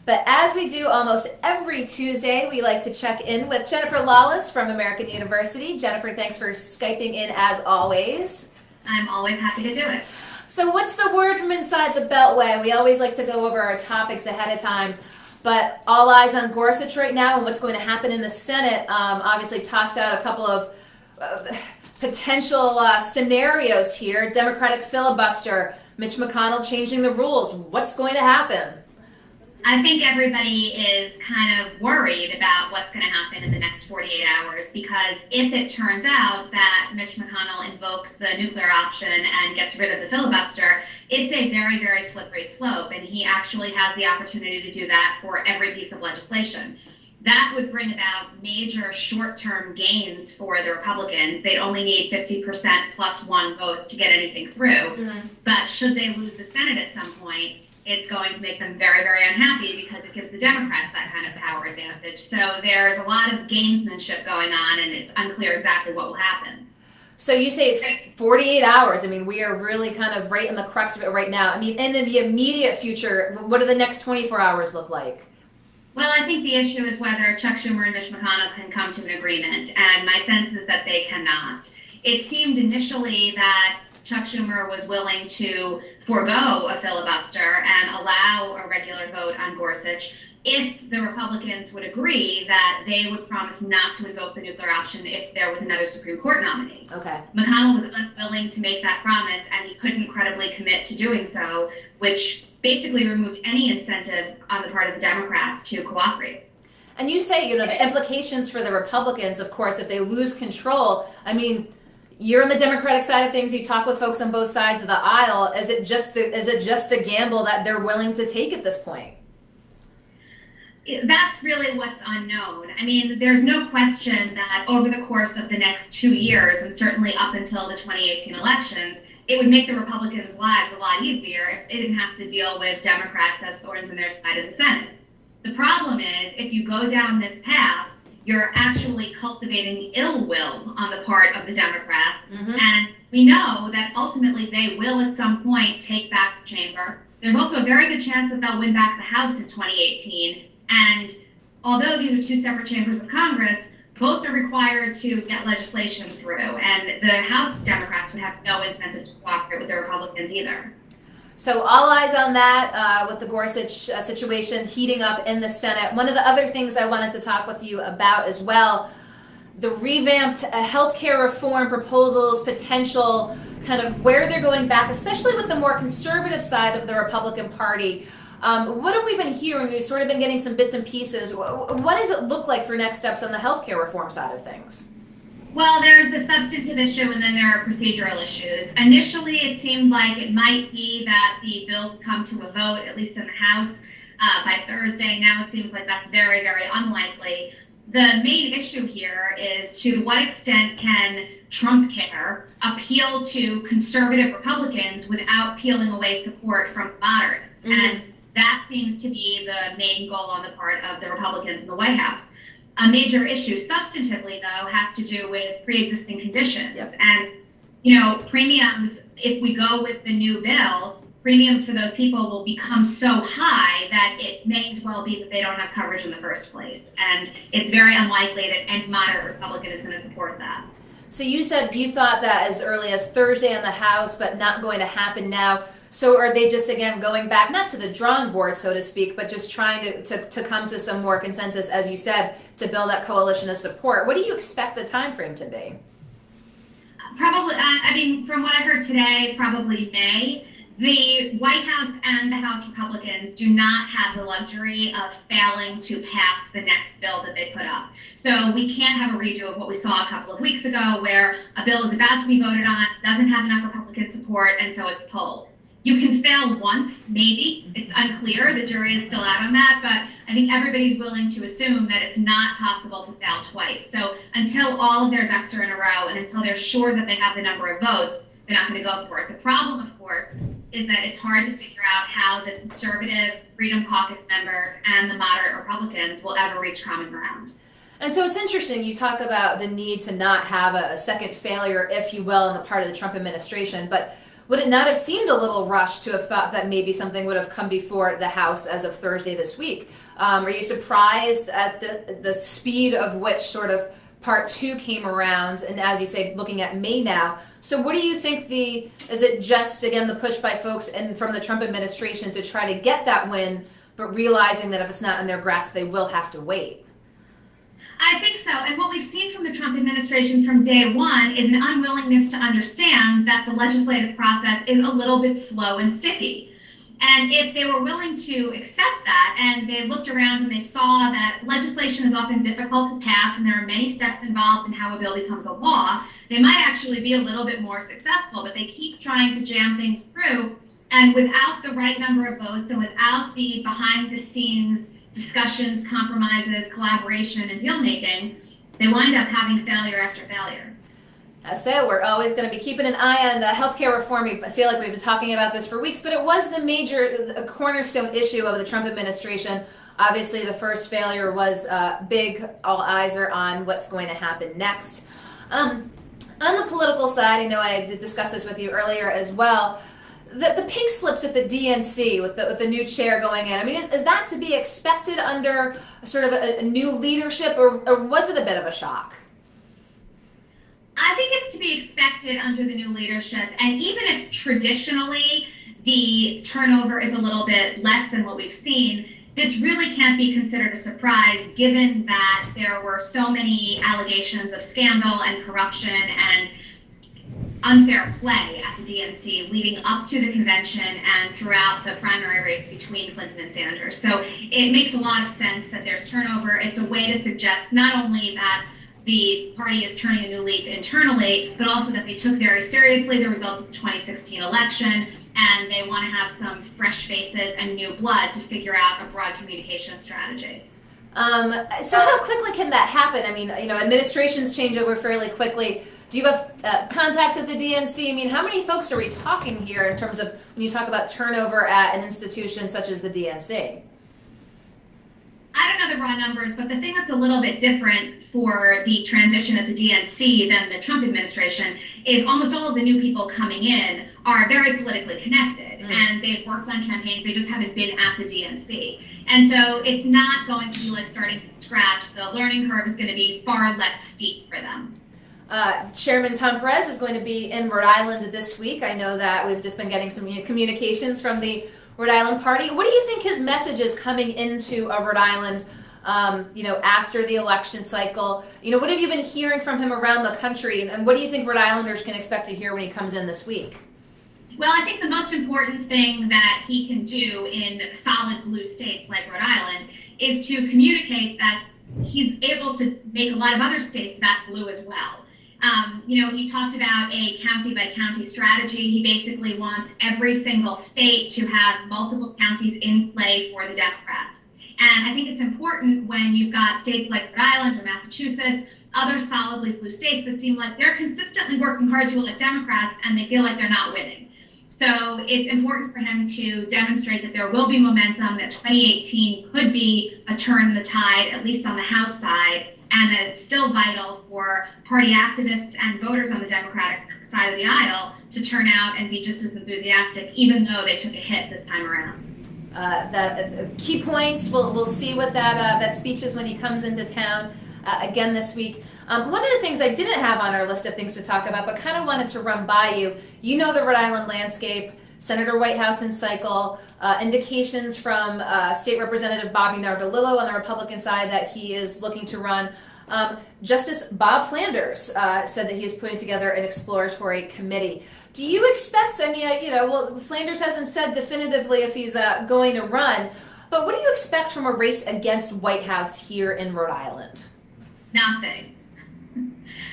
But as we do almost every Tuesday, we like to check in with Jennifer Lawless from American University. Jennifer, thanks for Skyping in as always. I'm always happy to do it. So what's the word from inside the Beltway? We always like to go over our topics ahead of time, but all eyes on Gorsuch right now and what's going to happen in the Senate. Obviously tossed out a couple of potential scenarios here. Democratic filibuster, Mitch McConnell changing the rules. What's going to happen? I think everybody is kind of worried about what's going to happen in the next 48 hours because if it turns out that Mitch McConnell invokes the nuclear option and gets rid of the filibuster, it's a very, very slippery slope, and he actually has the opportunity to do that for every piece of legislation. That would bring about major short-term gains for the Republicans. They'd only need 50% plus one votes to get anything through. Mm-hmm. But should they lose the Senate at some point, it's going to make them very, very unhappy because it gives the Democrats that kind of power advantage. So there's a lot of gamesmanship going on, and it's unclear exactly what will happen. So you say 48 hours. I mean, we are really kind of right in the crux of it right now. I mean, and in the immediate future, what do the next 24 hours look like? Well, I think the issue is whether Chuck Schumer and Mitch McConnell can come to an agreement, and my sense is that they cannot. It seemed initially that Chuck Schumer was willing to forego a filibuster and allow a regular vote on Gorsuch if the Republicans would agree that they would promise not to invoke the nuclear option if there was another Supreme Court nominee. Okay. McConnell was unwilling to make that promise, and he couldn't credibly commit to doing so, which basically removed any incentive on the part of the Democrats to cooperate. And you say, the implications for the Republicans, of course, if they lose control, I mean, you're on the Democratic side of things. You talk with folks on both sides of the aisle. Is it just the gamble that they're willing to take at this point? That's really what's unknown. I mean, there's no question that over the course of the next 2 years, and certainly up until the 2018 elections, it would make the Republicans' lives a lot easier if they didn't have to deal with Democrats as thorns in their side in the Senate. The problem is, if you go down this path, you're actually cultivating ill will on the part of the Democrats. Mm-hmm. And we know that ultimately they will at some point take back the chamber. There's also a very good chance that they'll win back the House in 2018. And although these are two separate chambers of Congress, both are required to get legislation through. And the House Democrats would have no incentive to cooperate with the Republicans either. So all eyes on that with the Gorsuch situation heating up in the Senate. One of the other things I wanted to talk with you about as well, the revamped healthcare reform proposals, potential kind of where they're going back, especially with the more conservative side of the Republican Party. What have we been hearing? We've sort of been getting some bits and pieces. What does it look like for next steps on the healthcare reform side of things? Well, there's the substantive issue and then there are procedural issues. Initially, it seemed like it might be that the bill would come to a vote, at least in the House, by Thursday. Now it seems like that's very, very unlikely. The main issue here is to what extent can Trump care appeal to conservative Republicans without peeling away support from moderates? Mm-hmm. And that seems to be the main goal on the part of the Republicans in the White House. A major issue substantively, though, has to do with pre-existing conditions. Yep. And, premiums, if we go with the new bill, premiums for those people will become so high that it may as well be that they don't have coverage in the first place. And it's very unlikely that any moderate Republican is going to support that. So you said you thought that as early as Thursday in the House, but not going to happen now. So are they just, again, going back, not to the drawing board, so to speak, but just trying to come to some more consensus, as you said, to build that coalition of support? What do you expect the time frame to be? Probably, from what I heard today, probably May. The White House and the House Republicans do not have the luxury of failing to pass the next bill that they put up. So we can't have a redo of what we saw a couple of weeks ago where a bill is about to be voted on, doesn't have enough Republican support, and so it's pulled. You can fail once, maybe. It's unclear. The jury is still out on that. But I think everybody's willing to assume that it's not possible to fail twice. So until all of their ducks are in a row and until they're sure that they have the number of votes, they're not going to go for it. The problem, of course, is that it's hard to figure out how the conservative Freedom Caucus members and the moderate Republicans will ever reach common ground. And so it's interesting, you talk about the need to not have a second failure, if you will, on the part of the Trump administration. But would it not have seemed a little rushed to have thought that maybe something would have come before the House as of Thursday this week? Are you surprised at the speed of which sort of Part 2 came around, and as you say, looking at May now? So what do you think is it just, again, the push by folks and from the Trump administration to try to get that win, but realizing that if it's not in their grasp, they will have to wait? I think so. And what we've seen from the Trump administration from day one is an unwillingness to understand that the legislative process is a little bit slow and sticky. And if they were willing to accept that, and they looked around and they saw that legislation is often difficult to pass and there are many steps involved in how a bill becomes a law, they might actually be a little bit more successful. But they keep trying to jam things through, and without the right number of votes and without the behind the scenes discussions, compromises, collaboration, and deal making, they wind up having failure after failure. So we're always going to be keeping an eye on healthcare reform. I feel like we've been talking about this for weeks, but it was the cornerstone issue of the Trump administration. Obviously, the first failure was big. All eyes are on what's going to happen next. On the political side, I know I discussed this with you earlier as well. The pink slips at the DNC with the new chair going in. I mean, is that to be expected under sort of a new leadership, or was it a bit of a shock? I think it's to be expected under the new leadership. And even if traditionally the turnover is a little bit less than what we've seen, this really can't be considered a surprise given that there were so many allegations of scandal and corruption and unfair play at the DNC leading up to the convention and throughout the primary race between Clinton and Sanders. So it makes a lot of sense that there's turnover. It's a way to suggest not only that the party is turning a new leaf internally, but also that they took very seriously the results of the 2016 election, and they want to have some fresh faces and new blood to figure out a broad communication strategy. So how quickly can that happen? I mean, administrations change over fairly quickly. Do you have contacts at the DNC? I mean, how many folks are we talking here in terms of when you talk about turnover at an institution such as the DNC? I don't know the raw numbers, but the thing that's a little bit different for the transition at the DNC than the Trump administration is almost all of the new people coming in are very politically connected, and they've worked on campaigns. They just haven't been at the DNC. And so it's not going to be like starting from scratch. The learning curve is going to be far less steep for them. Chairman Tom Perez is going to be in Rhode Island this week. I know that we've just been getting some communications from the Rhode Island party. What do you think his message is coming into Rhode Island, after the election cycle? What have you been hearing from him around the country, and what do you think Rhode Islanders can expect to hear when he comes in this week? Well, I think the most important thing that he can do in solid blue states like Rhode Island is to communicate that he's able to make a lot of other states that blue as well. He talked about a county by county strategy. He basically wants every single state to have multiple counties in play for the Democrats. And I think it's important when you've got states like Rhode Island or Massachusetts, other solidly blue states that seem like they're consistently working hard to elect Democrats and they feel like they're not winning. So it's important for him to demonstrate that there will be momentum, that 2018 could be a turn in the tide, at least on the House side, and that it's still vital for party activists and voters on the Democratic side of the aisle to turn out and be just as enthusiastic, even though they took a hit this time around. Key points, we'll see what that speech is when he comes into town again this week. One of the things I didn't have on our list of things to talk about, but kind of wanted to run by you, the Rhode Island landscape, Senator Whitehouse in cycle, indications from State Representative Bobby Nardolillo on the Republican side that he is looking to run. Justice Bob Flanders said that he is putting together an exploratory committee. Do you expect, Flanders hasn't said definitively if he's going to run, but what do you expect from a race against Whitehouse here in Rhode Island? Nothing.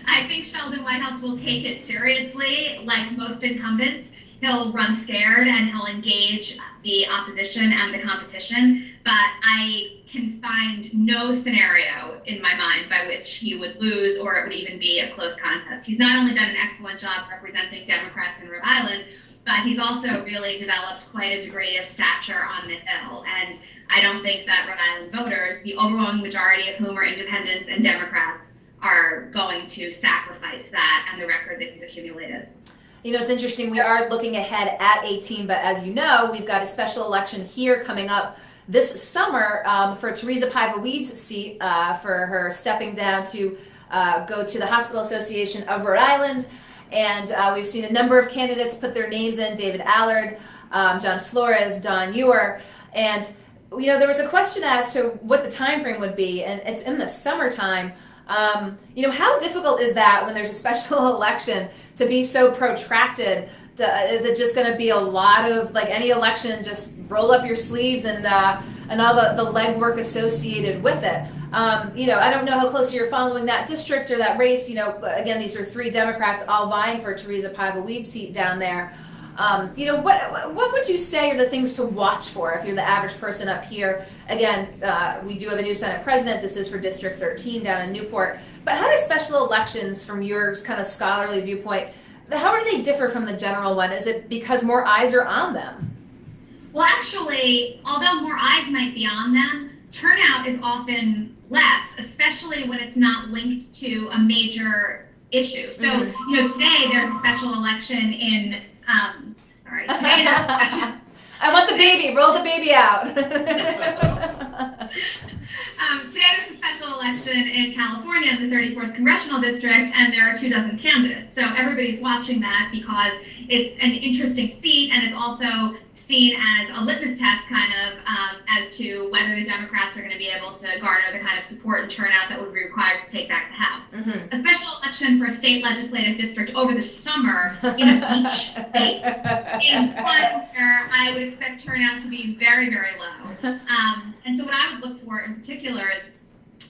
I think Sheldon Whitehouse will take it seriously, like most incumbents. He'll run scared and he'll engage the opposition and the competition, but I can find no scenario in my mind by which he would lose or it would even be a close contest. He's not only done an excellent job representing Democrats in Rhode Island, but he's also really developed quite a degree of stature on the Hill. And I don't think that Rhode Island voters, the overwhelming majority of whom are independents and Democrats, are going to sacrifice that and the record that he's accumulated. You know, it's interesting. We are looking ahead at 18, but as you know, we've got a special election here coming up this summer for Teresa Paiva-Weed's seat for her stepping down to go to the Hospital Association of Rhode Island. And we've seen a number of candidates put their names in: David Allard, John Flores, Don Ewer. And, you know, there was a question as to what the time frame would be, and it's in the summertime. You know, how difficult is that when there's a special election to be so protracted? Is it just going to be a lot of, like any election, just roll up your sleeves and all the legwork associated with it? You know, I don't know how closely you're following that district or that race. You know, again, these are 3 Democrats all vying for Teresa Paiva-Weed's seat down there. You know, what would you say are the things to watch for if you're the average person up here? Again, we do have a new Senate president. This is for District 13 down in Newport. But how do special elections, from your kind of scholarly viewpoint, how do they differ from the general one? Is it because more eyes are on them? Well, actually, although more eyes might be on them, turnout is often less, especially when it's not linked to a major issue. So, you know, today there's a special election in, today there's a special, I want the baby, roll the baby out. Today there's a special election in California in the 34th Congressional District, and there are 24 candidates. So everybody's watching that because it's an interesting seat, and it's also seen as a litmus test kind of as to whether the Democrats are going to be able to garner the kind of support and turnout that would be required to take back the House. A special election for a state legislative district over the summer in a beach state is one where I would expect turnout to be very, very low. And so what I would look for in particular is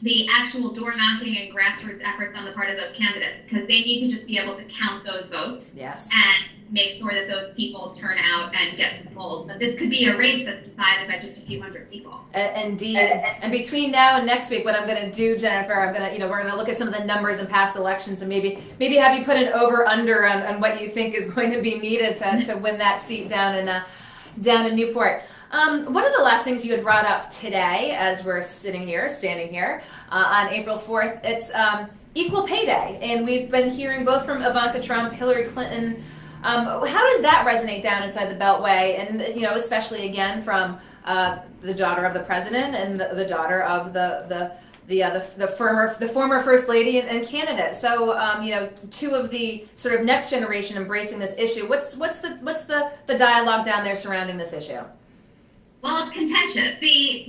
the actual door knocking and grassroots efforts on the part of those candidates, because they need to just be able to count those votes and make sure that those people turn out and get to the polls. But this could be a race that's decided by just a few hundred people. Indeed. And between now and next week, what I'm going to do, Jennifer, I'm going to, you know, we're going to look at some of the numbers in past elections and maybe have you put an over/under on what you think is going to be needed to win that seat down in Newport. One of the last things you had brought up today, as we're standing here on April 4th, it's Equal Pay Day, and we've been hearing both from Ivanka Trump, Hillary Clinton. How does that resonate down inside the Beltway, and you know, especially again from the daughter of the president and the daughter of the former first lady and candidate? So you know, 2 of the sort of next generation embracing this issue. What's the dialogue down there surrounding this issue? Well, it's contentious. The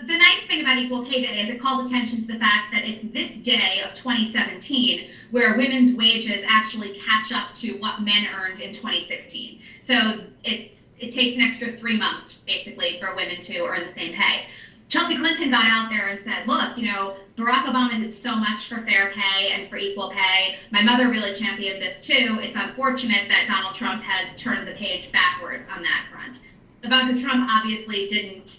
nice thing about Equal Pay Day is it calls attention to the fact that it's this day of 2017 where women's wages actually catch up to what men earned in 2016. So it takes an extra 3 months, basically, for women to earn the same pay. Chelsea Clinton got out there and said, look, you know, Barack Obama did so much for fair pay and for equal pay. My mother really championed this too. It's unfortunate that Donald Trump has turned the page backward on that front. Ivanka Trump obviously didn't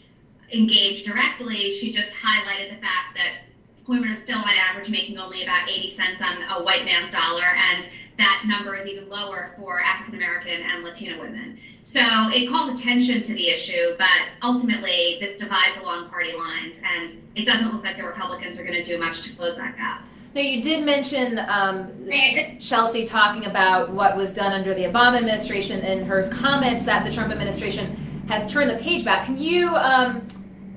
engage directly. She just highlighted the fact that women are still on average making only about 80 cents on a white man's dollar, and that number is even lower for African American and Latino women. So it calls attention to the issue, but ultimately this divides along party lines, and it doesn't look like the Republicans are going to do much to close that gap. Now, you did mention Chelsea talking about what was done under the Obama administration and her comments that the Trump administration has turned the page back. Can you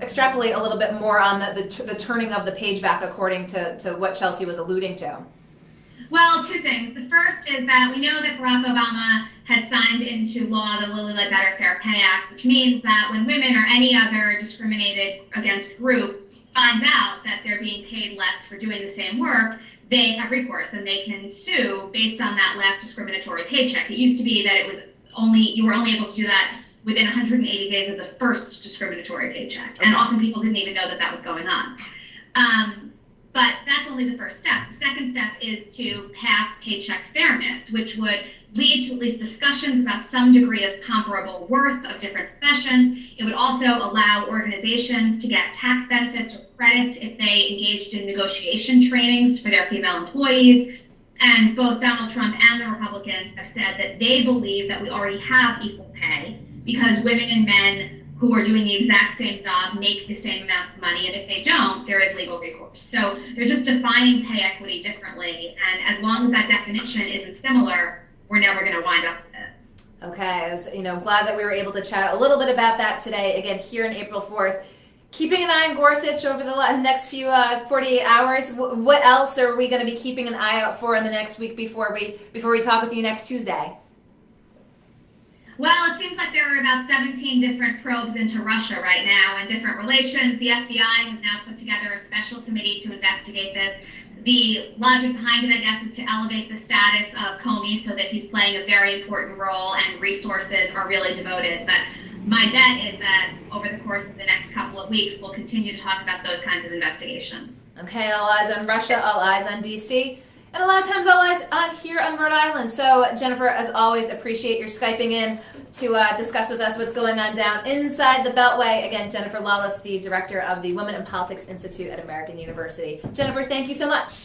extrapolate a little bit more on the turning of the page back according to what Chelsea was alluding to? Well, 2 things. The first is that we know that Barack Obama had signed into law the Lilly Ledbetter Fair Pay Act, which means that when women or any other discriminated against group finds out that they're being paid less for doing the same work, they have recourse and they can sue based on that last discriminatory paycheck. It used to be that you were only able to do that within 180 days of the first discriminatory paycheck. And often people didn't even know that that was going on. But that's only the first step. The second step is to pass Paycheck Fairness, which would lead to at least discussions about some degree of comparable worth of different professions. It would also allow organizations to get tax benefits or credits if they engaged in negotiation trainings for their female employees. And both Donald Trump and the Republicans have said that they believe that we already have equal pay because women and men who are doing the exact same job make the same amount of money, and if they don't, there is legal recourse. So they're just defining pay equity differently, and as long as that definition isn't similar, we're never going to wind up with it. Okay, I was, glad that we were able to chat a little bit about that today. Again, here on April 4th. Keeping an eye on Gorsuch over the next few 48 hours. What else are we going to be keeping an eye out for in the next week before we talk with you next Tuesday? Well, it seems like there are about 17 different probes into Russia right now and different relations. The FBI has now put together a special committee to investigate this. The logic behind it, I guess, is to elevate the status of Comey so that he's playing a very important role and resources are really devoted. But my bet is that over the course of the next couple of weeks, we'll continue to talk about those kinds of investigations. Okay, all eyes on Russia, all eyes on D.C., and a lot of times all eyes on here on Rhode Island. So, Jennifer, as always, appreciate your Skyping in to discuss with us what's going on down inside the Beltway. Again, Jennifer Lawless, the director of the Women in Politics Institute at American University. Jennifer, thank you so much.